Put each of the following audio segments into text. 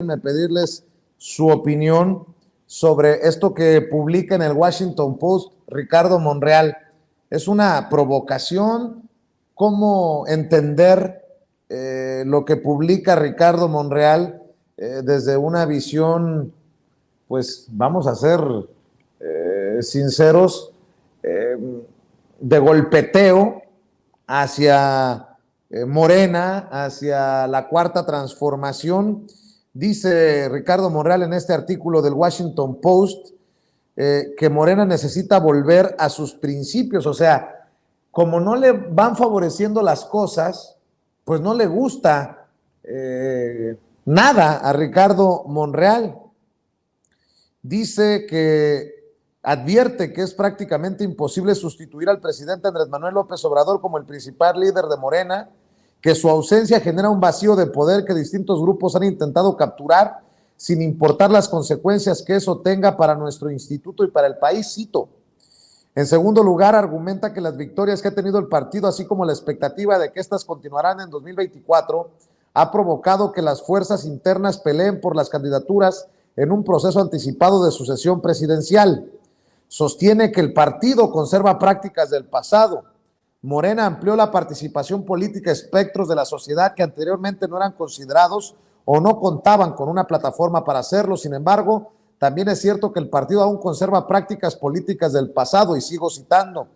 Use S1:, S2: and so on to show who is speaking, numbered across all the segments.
S1: déjenme pedirles su opinión sobre esto que publica en el Washington Post Ricardo Monreal. ¿Es una provocación? ¿Cómo entender lo que publica Ricardo Monreal desde una visión, pues vamos a ser sinceros, de golpeteo hacia Morena, hacia la cuarta transformación? Dice Ricardo Monreal en este artículo del Washington Post que Morena necesita volver a sus principios, o sea, como no le van favoreciendo las cosas, pues no le gusta nada a Ricardo Monreal. Dice que advierte que es prácticamente imposible sustituir al presidente Andrés Manuel López Obrador como el principal líder de Morena, que su ausencia genera un vacío de poder que distintos grupos han intentado capturar sin importar las consecuencias que eso tenga para nuestro instituto y para el país, cito. En segundo lugar, argumenta que las victorias que ha tenido el partido, así como la expectativa de que éstas continuarán en 2024, ha provocado que las fuerzas internas peleen por las candidaturas en un proceso anticipado de sucesión presidencial. Sostiene que el partido conserva prácticas del pasado. Morena amplió la participación política a espectros de la sociedad que anteriormente no eran considerados o no contaban con una plataforma para hacerlo. Sin embargo, también es cierto que el partido aún conserva prácticas políticas del pasado, y sigo citando.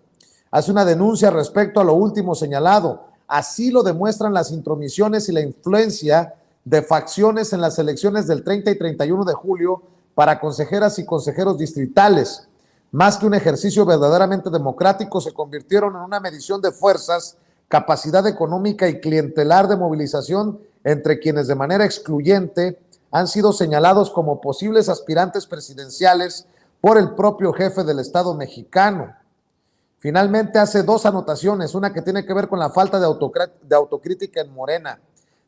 S1: Hace una denuncia respecto a lo último señalado. Así lo demuestran las intromisiones y la influencia de facciones en las elecciones del 30 y 31 de julio para consejeras y consejeros distritales. Más que un ejercicio verdaderamente democrático, se convirtieron en una medición de fuerzas, capacidad económica y clientelar de movilización entre quienes de manera excluyente han sido señalados como posibles aspirantes presidenciales por el propio jefe del Estado mexicano. Finalmente hace dos anotaciones, una que tiene que ver con la falta de autocrítica en Morena.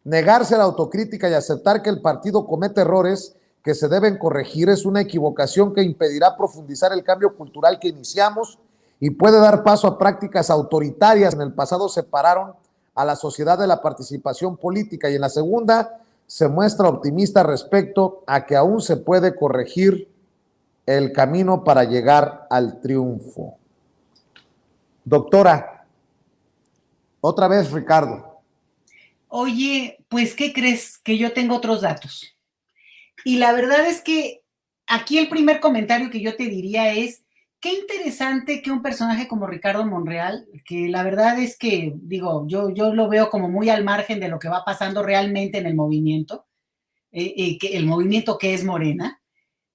S1: Negarse a la autocrítica y aceptar que el partido comete errores que se deben corregir es una equivocación que impedirá profundizar el cambio cultural que iniciamos y puede dar paso a prácticas autoritarias que en el pasado separaron a la sociedad de la participación política. Y en la segunda, se muestra optimista respecto a que aún se puede corregir el camino para llegar al triunfo. Doctora, otra vez Ricardo.
S2: Oye, pues, ¿qué crees? Que yo tengo otros datos. Y la verdad es que aquí el primer comentario que yo te diría es, qué interesante que un personaje como Ricardo Monreal, que la verdad es que, digo, yo lo veo como muy al margen de lo que va pasando realmente en el movimiento, que el movimiento que es Morena,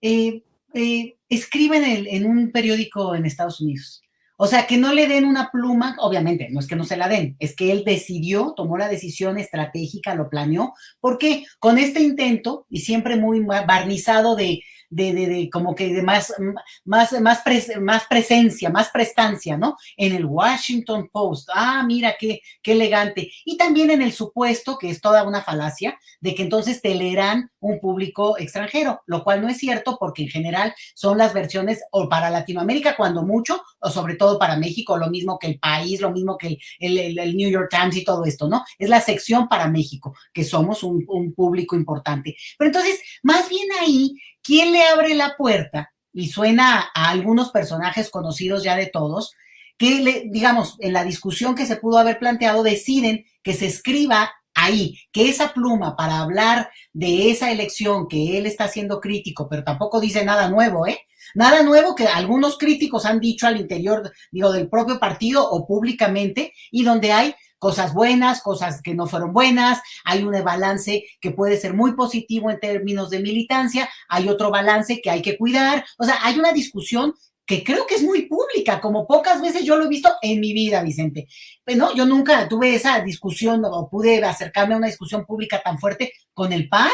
S2: escribe en un periódico en Estados Unidos. O sea, que no le den una pluma, obviamente, no es que no se la den, es que él decidió, tomó la decisión estratégica, lo planeó, porque con este intento, y siempre muy barnizado de como que de más presencia, más prestancia, ¿no? En el Washington Post, mira qué elegante. Y también en el supuesto, que es toda una falacia, de que entonces te leerán un público extranjero, lo cual no es cierto, porque en general son las versiones o para Latinoamérica cuando mucho, o sobre todo para México, lo mismo que El País, lo mismo que el New York Times y todo esto, ¿no? Es la sección para México, que somos un público importante. Pero entonces, más bien ahí, ¿quién le abre la puerta? Y suena a algunos personajes conocidos ya de todos, que, digamos, en la discusión que se pudo haber planteado, deciden que se escriba ahí, que esa pluma para hablar de esa elección que él está siendo crítico, pero tampoco dice nada nuevo, nada nuevo que algunos críticos han dicho al interior, digo, del propio partido o públicamente, y donde hay cosas buenas, cosas que no fueron buenas, hay un balance que puede ser muy positivo en términos de militancia, hay otro balance que hay que cuidar, o sea, hay una discusión que creo que es muy pública, como pocas veces yo lo he visto en mi vida, Vicente. Pero no, yo nunca tuve esa discusión o pude acercarme a una discusión pública tan fuerte con el PAN,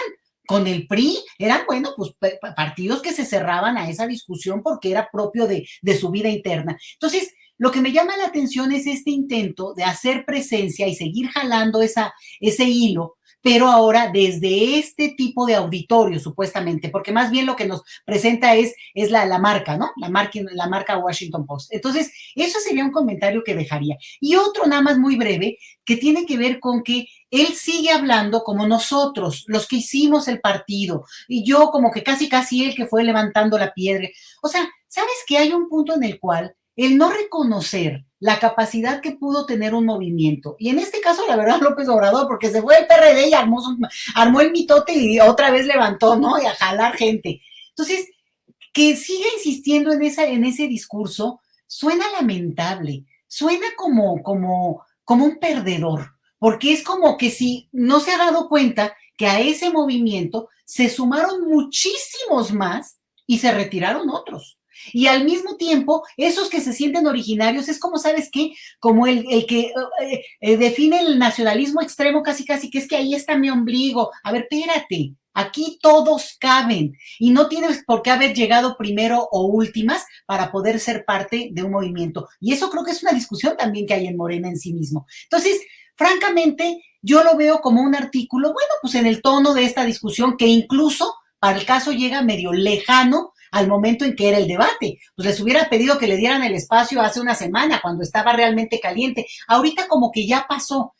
S2: con el PRI. Eran, bueno, pues partidos que se cerraban a esa discusión porque era propio de su vida interna. Entonces, lo que me llama la atención es este intento de hacer presencia y seguir jalando ese hilo, pero ahora desde este tipo de auditorio, supuestamente, porque más bien lo que nos presenta es la marca, ¿no? La marca Washington Post. Entonces, eso sería un comentario que dejaría. Y otro nada más muy breve, que tiene que ver con que él sigue hablando como nosotros, los que hicimos el partido, y yo como que casi él que fue levantando la piedra. O sea, ¿sabes que hay un punto en el cual el no reconocer la capacidad que pudo tener un movimiento, y en este caso la verdad López Obrador, porque se fue el PRD y armó el mitote y otra vez levantó, ¿no? Y a jalar gente. Entonces, que siga insistiendo en ese discurso, suena lamentable, suena como un perdedor, porque es como que si no se ha dado cuenta que a ese movimiento se sumaron muchísimos más y se retiraron otros. Y al mismo tiempo, esos que se sienten originarios es como, ¿sabes qué? Como el que define el nacionalismo extremo casi, que es que ahí está mi ombligo. A ver, espérate, aquí todos caben y no tienes por qué haber llegado primero o últimas para poder ser parte de un movimiento. Y eso creo que es una discusión también que hay en Morena en sí mismo. Entonces, francamente, yo lo veo como un artículo, bueno, pues en el tono de esta discusión que incluso para el caso llega medio lejano al momento en que era el debate. Pues les hubiera pedido que le dieran el espacio hace una semana, cuando estaba realmente caliente. Ahorita como que ya pasó,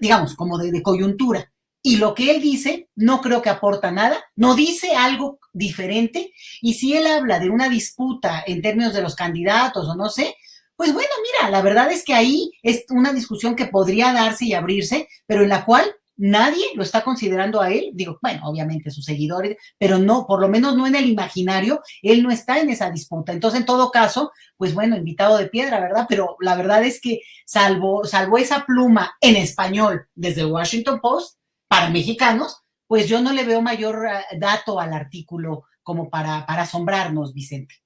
S2: digamos, como de coyuntura. Y lo que él dice, no creo que aporta nada, no dice algo diferente. Y si él habla de una disputa en términos de los candidatos o no sé, pues bueno, mira, la verdad es que ahí es una discusión que podría darse y abrirse, pero en la cual nadie lo está considerando a él, digo, bueno, obviamente sus seguidores, pero no, por lo menos no en el imaginario, él no está en esa disputa. Entonces, en todo caso, pues bueno, invitado de piedra, ¿verdad? Pero la verdad es que salvo esa pluma en español desde el Washington Post, para mexicanos, pues yo no le veo mayor dato al artículo como para asombrarnos, Vicente.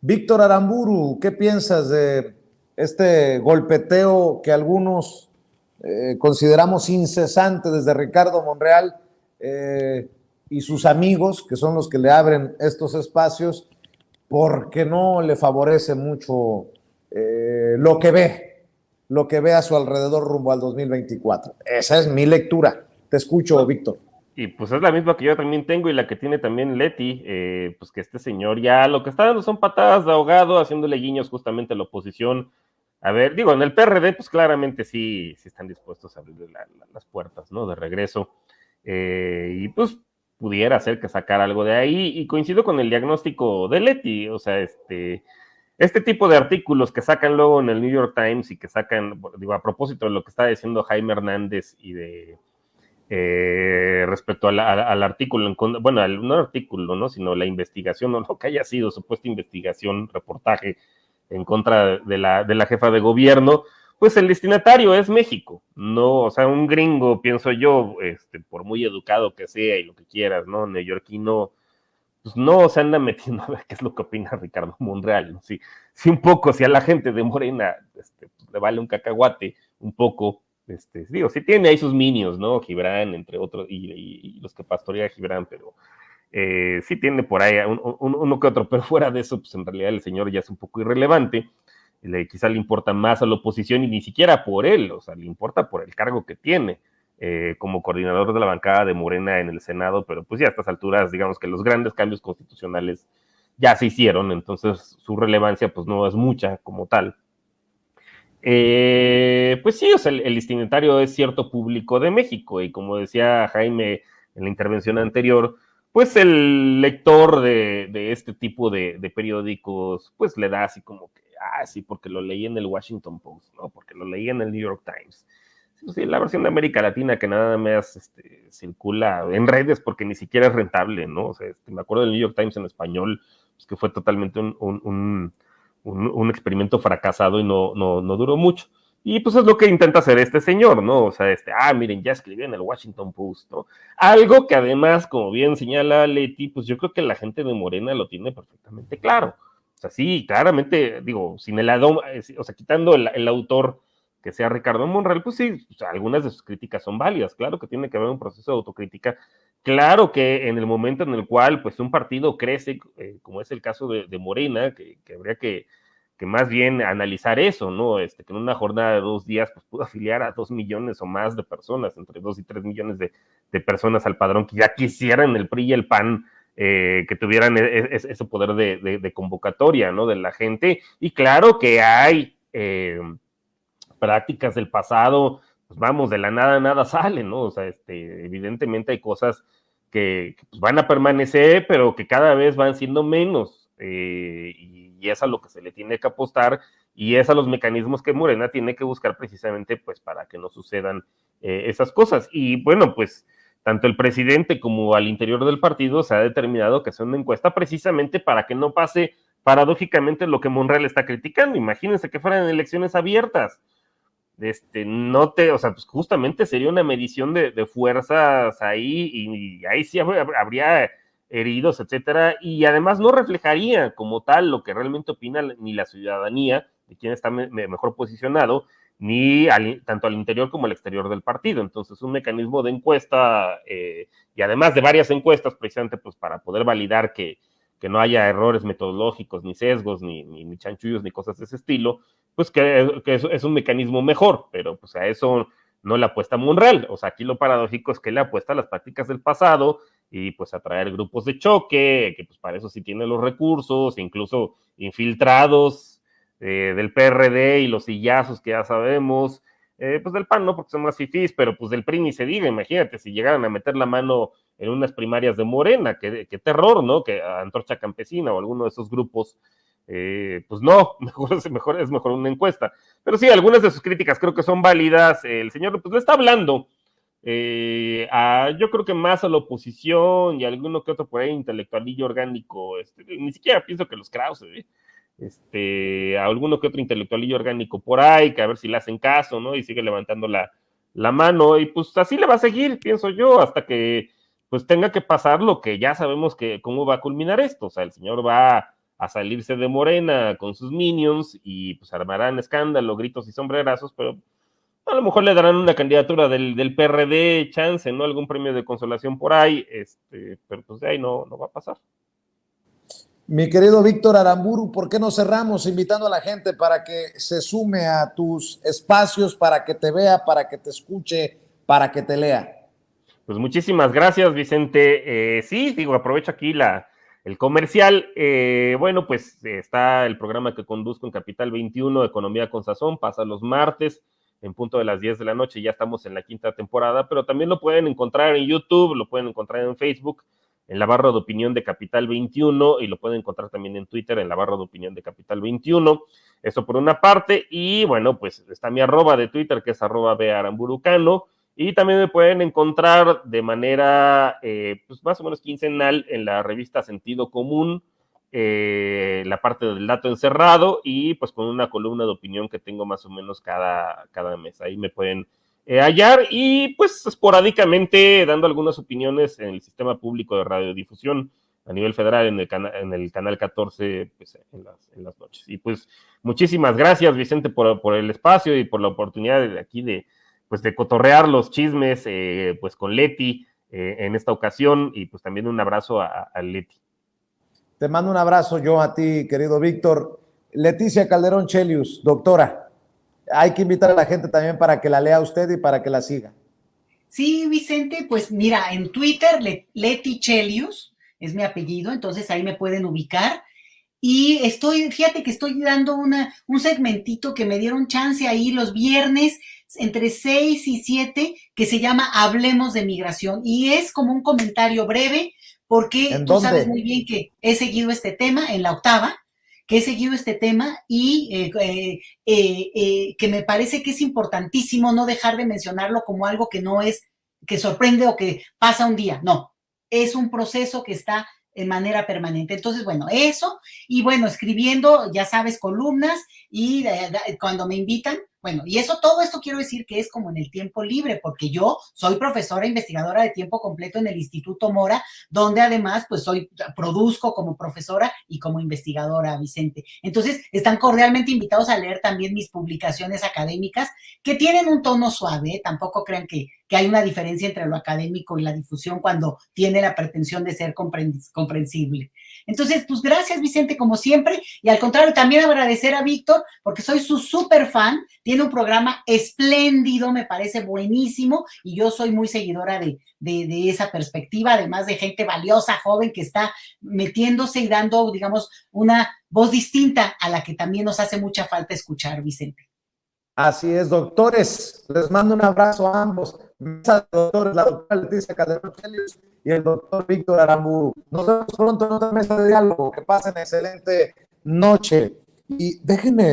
S1: Víctor Aramburu, ¿qué piensas de este golpeteo que algunos consideramos incesante desde Ricardo Monreal y sus amigos, que son los que le abren estos espacios, porque no le favorece mucho lo que ve a su alrededor rumbo al 2024? Esa es mi lectura. Te escucho, Víctor.
S3: Y pues es la misma que yo también tengo y la que tiene también Leti, pues que este señor ya lo que está dando son patadas de ahogado, haciéndole guiños justamente a la oposición. A ver, digo, en el PRD pues claramente sí están dispuestos a abrir las puertas, ¿no? De regreso. Y pues pudiera ser que sacar algo de ahí, y coincido con el diagnóstico de Leti, o sea, este tipo de artículos que sacan luego en el New York Times y que sacan, digo, a propósito de lo que está diciendo Jaime Hernández y de respecto al artículo, bueno, no artículo, ¿no? Sino la investigación, o lo que haya sido, supuesta investigación, reportaje en contra de la jefa de gobierno, pues el destinatario es México, no, o sea, un gringo, pienso yo, por muy educado que sea y lo que quieras, ¿no? Neoyorquino, pues no se anda metiendo a ver qué es lo que opina Ricardo Monreal, ¿no? Sí, un poco, si a la gente de Morena le vale un cacahuate, un poco, digo, sí tiene ahí sus minions, ¿no? Gibran, entre otros, y los que pastorea Gibran, pero sí tiene por ahí uno que otro, pero fuera de eso, pues en realidad el señor ya es un poco irrelevante, quizá le importa más a la oposición y ni siquiera por él, o sea, le importa por el cargo que tiene como coordinador de la bancada de Morena en el Senado, pero pues ya a estas alturas, digamos que los grandes cambios constitucionales ya se hicieron, entonces su relevancia pues no es mucha como tal. Pues sí, o sea, el destinatario es cierto público de México, y como decía Jaime en la intervención anterior, pues el lector de este tipo de periódicos, pues le da así como que, sí, porque lo leí en el Washington Post, ¿no? Porque lo leí en el New York Times. Sí, la versión de América Latina que nada más circula en redes porque ni siquiera es rentable, ¿no? O sea, me acuerdo del New York Times en español, pues que fue totalmente un experimento fracasado y no duró mucho. Y pues es lo que intenta hacer este señor, ¿no? O sea, miren, ya escribió en el Washington Post, ¿no? Algo que además, como bien señala Leti, pues yo creo que la gente de Morena lo tiene perfectamente claro. O sea, sí, claramente, digo, sin o sea, quitando el autor que sea Ricardo Monreal, pues sí, o sea, algunas de sus críticas son válidas, claro que tiene que haber un proceso de autocrítica, claro que en el momento en el cual pues un partido crece, como es el caso de Morena, que habría que más bien analizar eso, ¿no? Que en una jornada de 2 días pues pudo afiliar a 2 millones o más de personas, entre 2 y 3 millones de personas al padrón que ya quisieran el PRI y el PAN, que tuvieran ese poder de convocatoria, ¿no? De la gente, y claro que hay prácticas del pasado, pues vamos, de la nada nada sale, ¿no? O sea, evidentemente hay cosas que pues, van a permanecer, pero que cada vez van siendo menos, y es a lo que se le tiene que apostar, y es a los mecanismos que Morena tiene que buscar precisamente, pues, para que no sucedan esas cosas. Y bueno, pues, tanto el presidente como al interior del partido se ha determinado que sea una encuesta precisamente para que no pase paradójicamente lo que Monreal está criticando. Imagínense que fueran elecciones abiertas. O sea, pues justamente sería una medición de fuerzas ahí, y ahí sí habría heridos, etcétera, y además no reflejaría como tal lo que realmente opina ni la ciudadanía, de quién está mejor posicionado, ni tanto al interior como al exterior del partido. Entonces, un mecanismo de encuesta, y además de varias encuestas, precisamente pues para poder validar que no haya errores metodológicos, ni sesgos, ni chanchullos, ni cosas de ese estilo, pues que es un mecanismo mejor, pero pues a eso no le apuesta Monreal. O sea, aquí lo paradójico es que le apuesta a las prácticas del pasado y pues a traer grupos de choque, que pues para eso sí tiene los recursos, incluso infiltrados del PRD y los sillazos que ya sabemos, pues del PAN no, porque son más fifís, pero pues del PRI ni se diga. Imagínate si llegaran a meter la mano en unas primarias de Morena, qué terror, ¿no? Que Antorcha Campesina o alguno de esos grupos, pues no, es mejor una encuesta. Pero sí, algunas de sus críticas creo que son válidas. El señor pues le está hablando, yo creo que más a la oposición y a alguno que otro por ahí intelectualillo orgánico, ni siquiera pienso que los Krause, a alguno que otro intelectualillo orgánico por ahí, que a ver si le hacen caso, ¿no? Y sigue levantando la mano, y pues así le va a seguir, pienso yo, hasta que pues tenga que pasar lo que ya sabemos que cómo va a culminar esto. O sea, el señor va a salirse de Morena con sus minions y pues armarán escándalo, gritos y sombrerazos, pero a lo mejor le darán una candidatura del PRD, chance, ¿no? Algún premio de consolación por ahí, pero pues de ahí no va a pasar.
S1: Mi querido Víctor Aramburu, ¿por qué no cerramos invitando a la gente para que se sume a tus espacios, para que te vea, para que te escuche, para que te lea?
S3: Pues muchísimas gracias, Vicente. Sí, digo, aprovecho aquí el comercial. Bueno, pues está el programa que conduzco en Capital 21, Economía con Sazón, pasa los martes en punto de las 10 de la noche, ya estamos en la 5ª temporada, pero también lo pueden encontrar en YouTube, lo pueden encontrar en Facebook, en la barra de opinión de Capital 21, y lo pueden encontrar también en Twitter, en la barra de opinión de Capital 21. Eso por una parte, y bueno, pues está mi arroba de Twitter, que es @baramburucano, y también me pueden encontrar de manera pues más o menos quincenal en la revista Sentido Común, la parte del dato encerrado, y pues con una columna de opinión que tengo más o menos cada mes. Ahí me pueden hallar, y pues esporádicamente dando algunas opiniones en el sistema público de radiodifusión a nivel federal en el canal 14, pues en las noches. Y pues muchísimas gracias, Vicente, por el espacio y por la oportunidad de aquí de cotorrear los chismes pues con Leti en esta ocasión, y pues también un abrazo a Leti.
S1: Te mando un abrazo yo a ti, querido Víctor. Leticia Calderón Chelius, doctora, hay que invitar a la gente también para que la lea usted y para que la siga.
S2: Sí, Vicente, pues mira, en Twitter, Leti Chelius es mi apellido, entonces ahí me pueden ubicar. Y fíjate que estoy dando un segmentito que me dieron chance ahí los viernes entre 6 y 7, que se llama Hablemos de Migración, y es como un comentario breve, porque tú sabes muy bien que he seguido este tema en la 8ª, que he seguido este tema, y que me parece que es importantísimo no dejar de mencionarlo como algo que no es, que sorprende o que pasa un día, no, es un proceso que está en manera permanente. Entonces, bueno, eso, y bueno, escribiendo, ya sabes, columnas, y cuando me invitan, bueno, y todo esto quiero decir que es como en el tiempo libre, porque yo soy profesora investigadora de tiempo completo en el Instituto Mora, donde además, pues produzco como profesora y como investigadora, Vicente. Entonces, están cordialmente invitados a leer también mis publicaciones académicas, que tienen un tono suave, ¿eh? Tampoco crean que hay una diferencia entre lo académico y la difusión cuando tiene la pretensión de ser comprensible. Entonces, pues gracias, Vicente, como siempre, y al contrario, también agradecer a Víctor, porque soy su súper fan, tiene un programa espléndido, me parece buenísimo, y yo soy muy seguidora de esa perspectiva, además de gente valiosa, joven, que está metiéndose y dando, digamos, una voz distinta a la que también nos hace mucha falta escuchar, Vicente.
S1: Así es, doctores, les mando un abrazo a ambos. Mesa de doctores, la doctora Leticia Calderón Chelius y el doctor Víctor Aramburu. Nos vemos pronto en otra mesa de diálogo. Que pasen excelente noche. Y déjenme